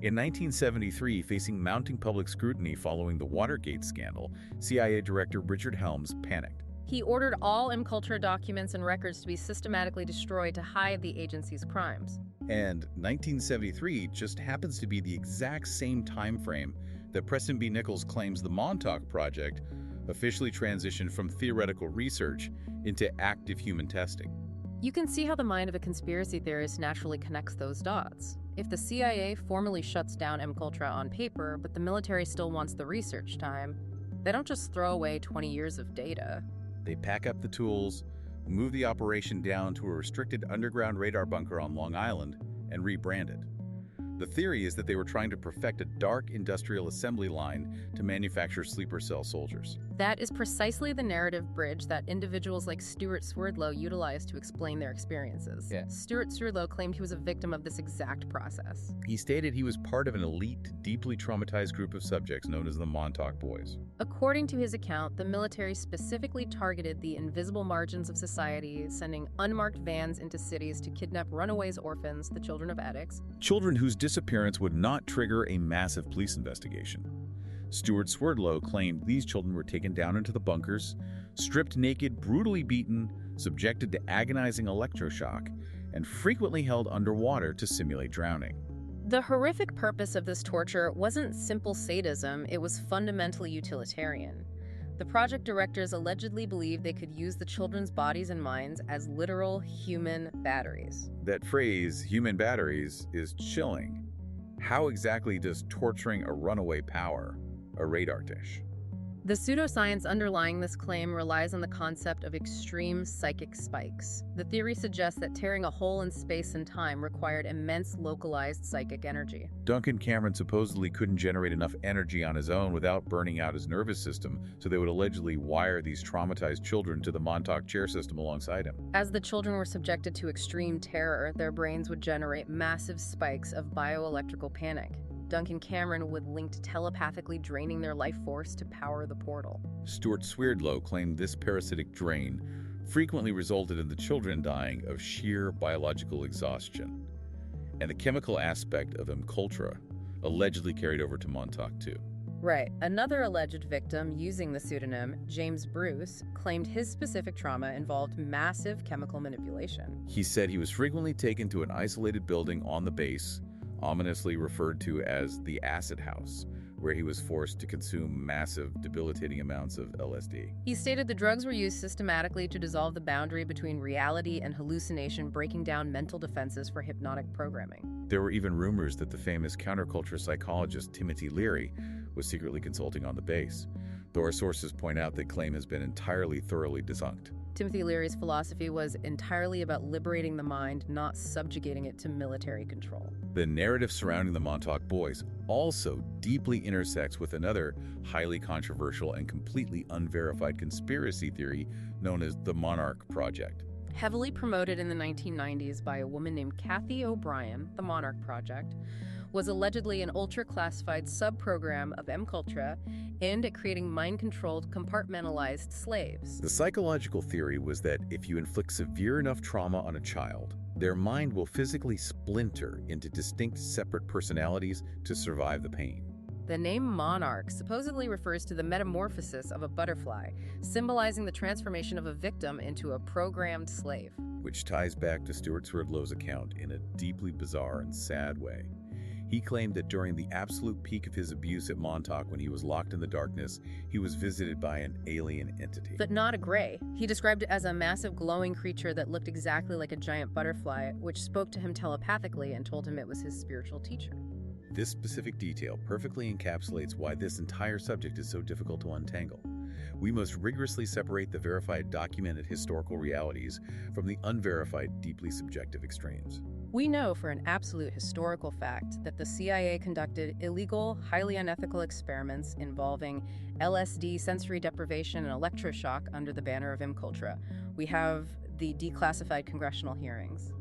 In 1973, facing mounting public scrutiny following the Watergate scandal, CIA Director Richard Helms panicked. He ordered all MKultra documents and records to be systematically destroyed to hide the agency's crimes. And 1973 just happens to be the exact same time frame that Preston B. Nichols claims the Montauk Project officially transitioned from theoretical research into active human testing. You can see how the mind of a conspiracy theorist naturally connects those dots. If the CIA formally shuts down MKultra on paper, but the military still wants the research time, they don't just throw away 20 years of data. They pack up the tools, move the operation down to a restricted underground radar bunker on Long Island, and rebrand it. The theory is that they were trying to perfect a dark industrial assembly line to manufacture sleeper cell soldiers. That is precisely the narrative bridge that individuals like Stewart Swerdlow utilized to explain their experiences. Stewart Swerdlow claimed he was a victim of this exact process. He stated he was part of an elite, deeply traumatized group of subjects known as the Montauk Boys. According to his account, the military specifically targeted the invisible margins of society, sending unmarked vans into cities to kidnap runaways orphans, the children of addicts. Children whose disappearance would not trigger a massive police investigation. Stewart Swerdlow claimed these children were taken down into the bunkers, stripped naked, brutally beaten, subjected to agonizing electroshock, and frequently held underwater to simulate drowning. The horrific purpose of this torture wasn't simple sadism, it was fundamentally utilitarian. The project directors allegedly believed they could use the children's bodies and minds as literal human batteries. That phrase, human batteries, is chilling. How exactly does torturing a runaway power a radar dish? The pseudoscience underlying this claim relies on the concept of extreme psychic spikes. The theory suggests that tearing a hole in space and time required immense localized psychic energy. Duncan Cameron supposedly couldn't generate enough energy on his own without burning out his nervous system, so they would allegedly wire these traumatized children to the Montauk chair system alongside him. As the children were subjected to extreme terror, their brains would generate massive spikes of bioelectrical panic. Duncan Cameron would link to telepathically draining their life force to power the portal. Stewart Swerdlow claimed this parasitic drain frequently resulted in the children dying of sheer biological exhaustion, and the chemical aspect of Imcultra allegedly carried over to Montauk too. Right. Another alleged victim using the pseudonym, James Bruce, claimed his specific trauma involved massive chemical manipulation. He said he was frequently taken to an isolated building on the base, ominously referred to as the acid house, where he was forced to consume massive, debilitating amounts of LSD. He stated the drugs were used systematically to dissolve the boundary between reality and hallucination, breaking down mental defenses for hypnotic programming. There were even rumors that the famous counterculture psychologist Timothy Leary was secretly consulting on the base, though our sources point out that claim has been entirely thoroughly debunked. Timothy Leary's philosophy was entirely about liberating the mind, not subjugating it to military control. The narrative surrounding the Montauk Boys also deeply intersects with another highly controversial and completely unverified conspiracy theory known as the Montauk Project. Heavily promoted in the 1990s by a woman named Kathy O'Brien, the Montauk Project was allegedly an ultra-classified sub-program of Imcultra aimed at creating mind-controlled, compartmentalized slaves. The psychological theory was that if you inflict severe enough trauma on a child, their mind will physically splinter into distinct separate personalities to survive the pain. The name Monarch supposedly refers to the metamorphosis of a butterfly, symbolizing the transformation of a victim into a programmed slave. Which ties back to Stewart Swerdlow's account in a deeply bizarre and sad way. He claimed that during the absolute peak of his abuse at Montauk, when he was locked in the darkness, he was visited by an alien entity. But not a gray. He described it as a massive glowing creature that looked exactly like a giant butterfly, which spoke to him telepathically and told him it was his spiritual teacher. This specific detail perfectly encapsulates why this entire subject is so difficult to untangle. We must rigorously separate the verified, documented historical realities from the unverified, deeply subjective extremes. We know for an absolute historical fact that the CIA conducted illegal, highly unethical experiments involving LSD, sensory deprivation, and electroshock under the banner of Imcultra. We have the declassified congressional hearings.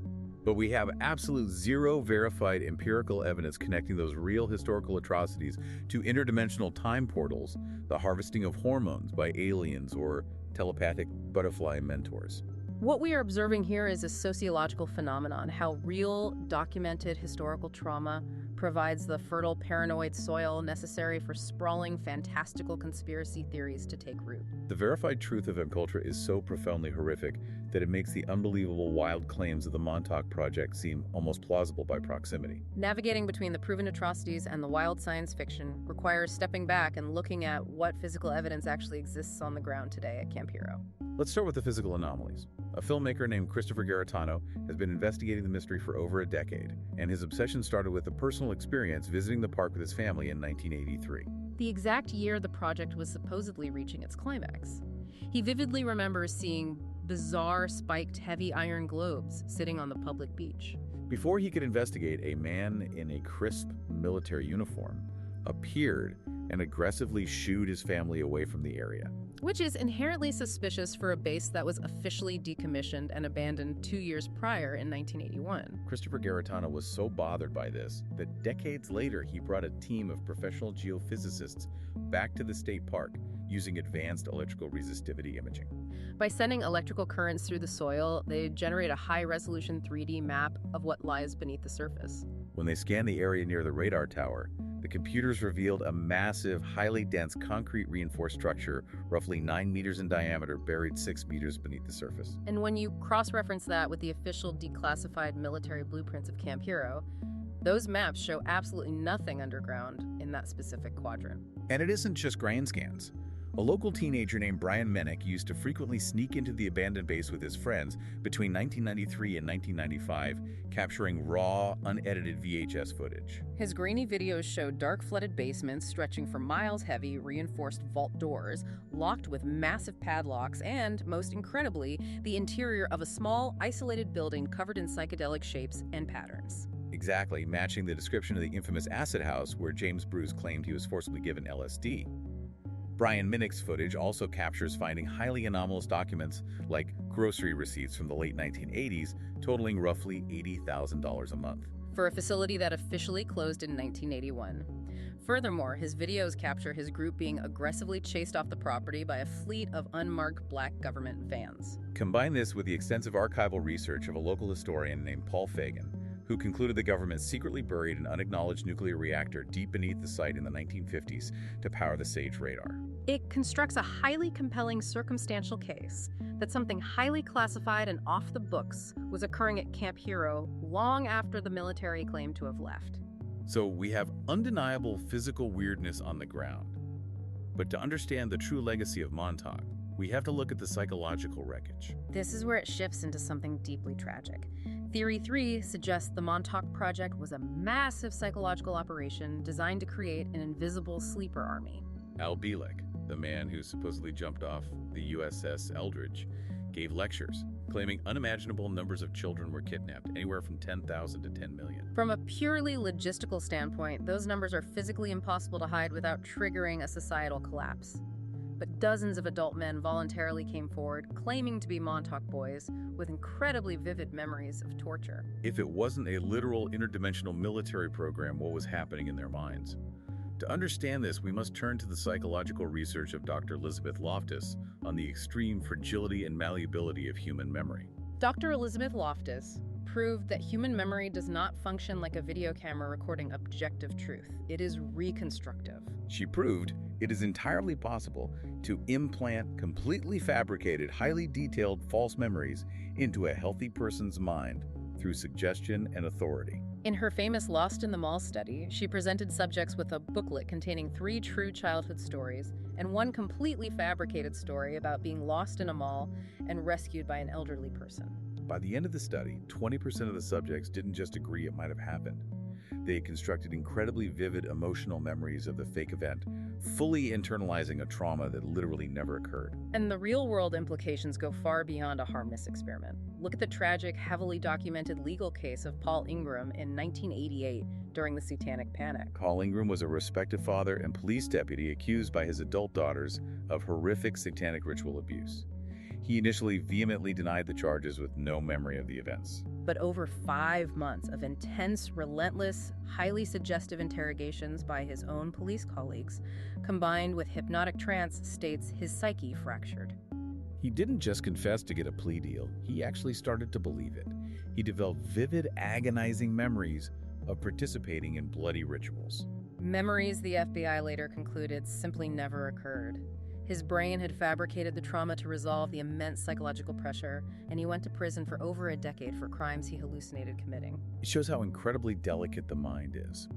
But we have absolute zero verified empirical evidence connecting those real historical atrocities to interdimensional time portals, the harvesting of hormones by aliens, or telepathic butterfly mentors. What we are observing here is a sociological phenomenon, how real, documented historical trauma provides the fertile paranoid soil necessary for sprawling, fantastical conspiracy theories to take root. The verified truth of Imcultra is so profoundly horrific that it makes the unbelievable wild claims of the Montauk Project seem almost plausible by proximity. Navigating between the proven atrocities and the wild science fiction requires stepping back and looking at what physical evidence actually exists on the ground today at Camp Hero. Let's start with the physical anomalies. A filmmaker named Christopher Garetano has been investigating the mystery for over a decade, and his obsession started with a personal experience visiting the park with his family in 1983. The exact year the project was supposedly reaching its climax. He vividly remembers seeing bizarre spiked heavy iron globes sitting on the public beach. Before he could investigate, a man in a crisp military uniform appeared and aggressively shooed his family away from the area. which is inherently suspicious for a base that was officially decommissioned and abandoned 2 years prior in 1981. Christopher Garetano was so bothered by this that decades later he brought a team of professional geophysicists back to the state park using advanced electrical resistivity imaging. By sending electrical currents through the soil, they generate a high-resolution 3D map of what lies beneath the surface. When they scanned the area near the radar tower, the computers revealed a massive, highly dense concrete-reinforced structure, roughly 9 meters in diameter, buried 6 meters beneath the surface. And when you cross-reference that with the official declassified military blueprints of Camp Hero, those maps show absolutely nothing underground in that specific quadrant. And it isn't just grain scans. A local teenager named Brian Mennick used to frequently sneak into the abandoned base with his friends between 1993 and 1995, capturing raw, unedited VHS footage. His grainy videos show dark flooded basements stretching for miles, heavy, reinforced vault doors, locked with massive padlocks, and, most incredibly, the interior of a small, isolated building covered in psychedelic shapes and patterns. Exactly, matching the description of the infamous acid house where James Bruce claimed he was forcibly given LSD. Brian Minnick's footage also captures finding highly anomalous documents like grocery receipts from the late 1980s, totaling roughly $80,000 a month. For a facility that officially closed in 1981. Furthermore, his videos capture his group being aggressively chased off the property by a fleet of unmarked black government vans. Combine this with the extensive archival research of a local historian named Paul Fagan, who concluded the government secretly buried an unacknowledged nuclear reactor deep beneath the site in the 1950s to power the SAGE radar. It constructs a highly compelling circumstantial case that something highly classified and off the books was occurring at Camp Hero long after the military claimed to have left. So we have undeniable physical weirdness on the ground. But to understand the true legacy of Montauk, we have to look at the psychological wreckage. This is where it shifts into something deeply tragic. Theory 3 suggests the Montauk Project was a massive psychological operation designed to create an invisible sleeper army. Al Bielek, the man who supposedly jumped off the USS Eldridge, gave lectures claiming unimaginable numbers of children were kidnapped, anywhere from 10,000 to 10 million. From a purely logistical standpoint, those numbers are physically impossible to hide without triggering a societal collapse. But dozens of adult men voluntarily came forward, claiming to be Montauk boys, with incredibly vivid memories of torture. If it wasn't a literal interdimensional military program, what was happening in their minds? To understand this, we must turn to the psychological research of Dr. Elizabeth Loftus on the extreme fragility and malleability of human memory. Dr. Elizabeth Loftus proved that human memory does not function like a video camera recording objective truth. It is reconstructive. She proved it is entirely possible to implant completely fabricated, highly detailed false memories into a healthy person's mind through suggestion and authority. In her famous Lost in the Mall study, she presented subjects with a booklet containing 3 true childhood stories and 1 completely fabricated story about being lost in a mall and rescued by an elderly person. By the end of the study, 20% of the subjects didn't just agree it might have happened. They had constructed incredibly vivid emotional memories of the fake event, fully internalizing a trauma that literally never occurred. And the real-world implications go far beyond a harmless experiment. Look at the tragic, heavily documented legal case of Paul Ingram in 1988 during the Satanic Panic. Paul Ingram was a respected father and police deputy accused by his adult daughters of horrific satanic ritual abuse. He initially vehemently denied the charges with no memory of the events. But over 5 months of intense, relentless, highly suggestive interrogations by his own police colleagues, combined with hypnotic trance states his psyche fractured. He didn't just confess to get a plea deal, he actually started to believe it. He developed vivid, agonizing memories of participating in bloody rituals. Memories the FBI later concluded simply never occurred. His brain had fabricated the trauma to resolve the immense psychological pressure, and he went to prison for over a decade for crimes he hallucinated committing. It shows how incredibly delicate the mind is.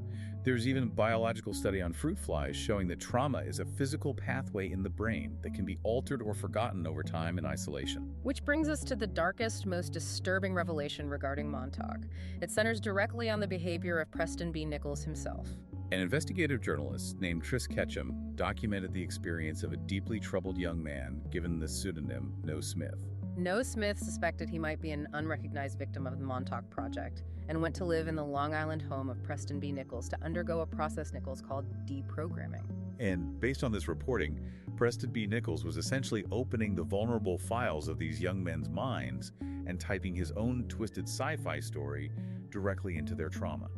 There's even a biological study on fruit flies showing that trauma is a physical pathway in the brain that can be altered or forgotten over time in isolation. Which brings us to the darkest, most disturbing revelation regarding Montauk. It centers directly on the behavior of Preston B. Nichols himself. An investigative journalist named Tris Ketchum documented the experience of a deeply troubled young man given the pseudonym No Smith. No Smith suspected he might be an unrecognized victim of the Montauk Project and went to live in the Long Island home of Preston B. Nichols to undergo a process Nichols called deprogramming. And based on this reporting, Preston B. Nichols was essentially opening the vulnerable files of these young men's minds and typing his own twisted sci-fi story directly into their trauma.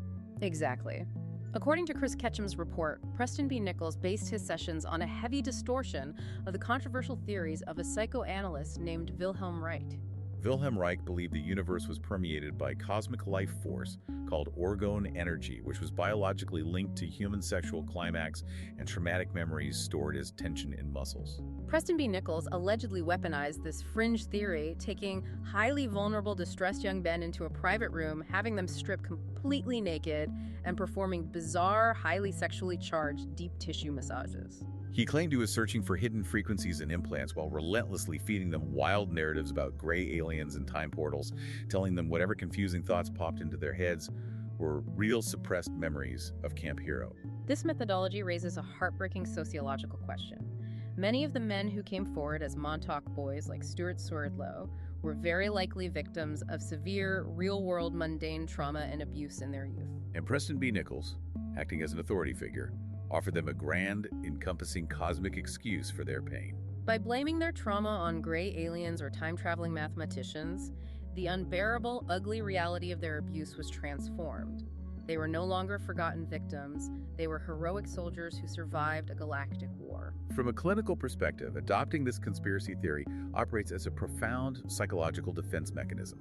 Exactly. According to Chris Ketchum's report, Preston B. Nichols based his sessions on a heavy distortion of the controversial theories of a psychoanalyst named Wilhelm Reich. Wilhelm Reich believed the universe was permeated by cosmic life force called orgone energy, which was biologically linked to human sexual climax and traumatic memories stored as tension in muscles. Preston B. Nichols allegedly weaponized this fringe theory, taking highly vulnerable, distressed young men into a private room, having them stripped completely naked, and performing bizarre, highly sexually charged deep tissue massages. He claimed he was searching for hidden frequencies and implants while relentlessly feeding them wild narratives about gray aliens and time portals, telling them whatever confusing thoughts popped into their heads were real suppressed memories of Camp Hero. This methodology raises a heartbreaking sociological question. Many of the men who came forward as Montauk boys, like Stewart Swerdlow, were very likely victims of severe, real-world, mundane trauma and abuse in their youth. And Preston B. Nichols, acting as an authority figure, offered them a grand, encompassing cosmic excuse for their pain. By blaming their trauma on gray aliens or time-traveling mathematicians, the unbearable, ugly reality of their abuse was transformed. They were no longer forgotten victims. They were heroic soldiers who survived a galactic war. From a clinical perspective, adopting this conspiracy theory operates as a profound psychological defense mechanism.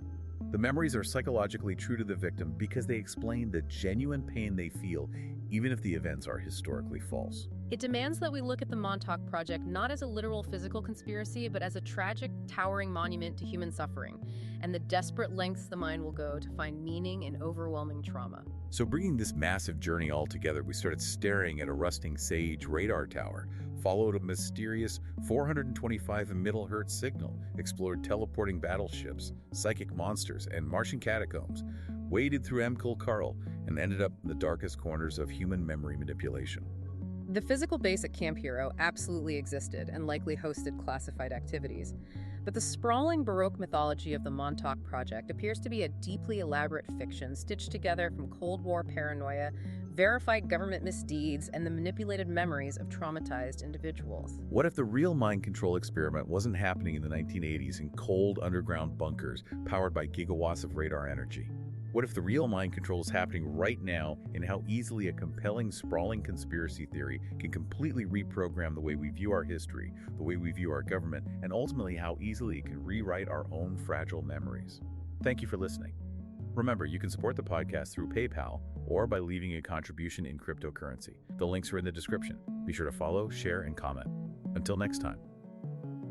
The memories are psychologically true to the victim because they explain the genuine pain they feel, even if the events are historically false. It demands that we look at the Montauk Project not as a literal physical conspiracy, but as a tragic, towering monument to human suffering, and the desperate lengths the mind will go to find meaning in overwhelming trauma. So bringing this massive journey all together, we started staring at a rusting SAGE radar tower, followed a mysterious 425 middle-hertz signal, explored teleporting battleships, psychic monsters, and Martian catacombs, waded through Carl, and ended up in the darkest corners of human memory manipulation. The physical base at Camp Hero absolutely existed and likely hosted classified activities, but the sprawling Baroque mythology of the Montauk Project appears to be a deeply elaborate fiction stitched together from Cold War paranoia, verified government misdeeds, and the manipulated memories of traumatized individuals. What if the real mind control experiment wasn't happening in the 1980s in cold underground bunkers powered by gigawatts of radar energy? What if the real mind control is happening right now in how easily a compelling, sprawling conspiracy theory can completely reprogram the way we view our history, the way we view our government, and ultimately how easily it can rewrite our own fragile memories? Thank you for listening. Remember, you can support the podcast through PayPal or by leaving a contribution in cryptocurrency. The links are in the description. Be sure to follow, share, and comment. Until next time.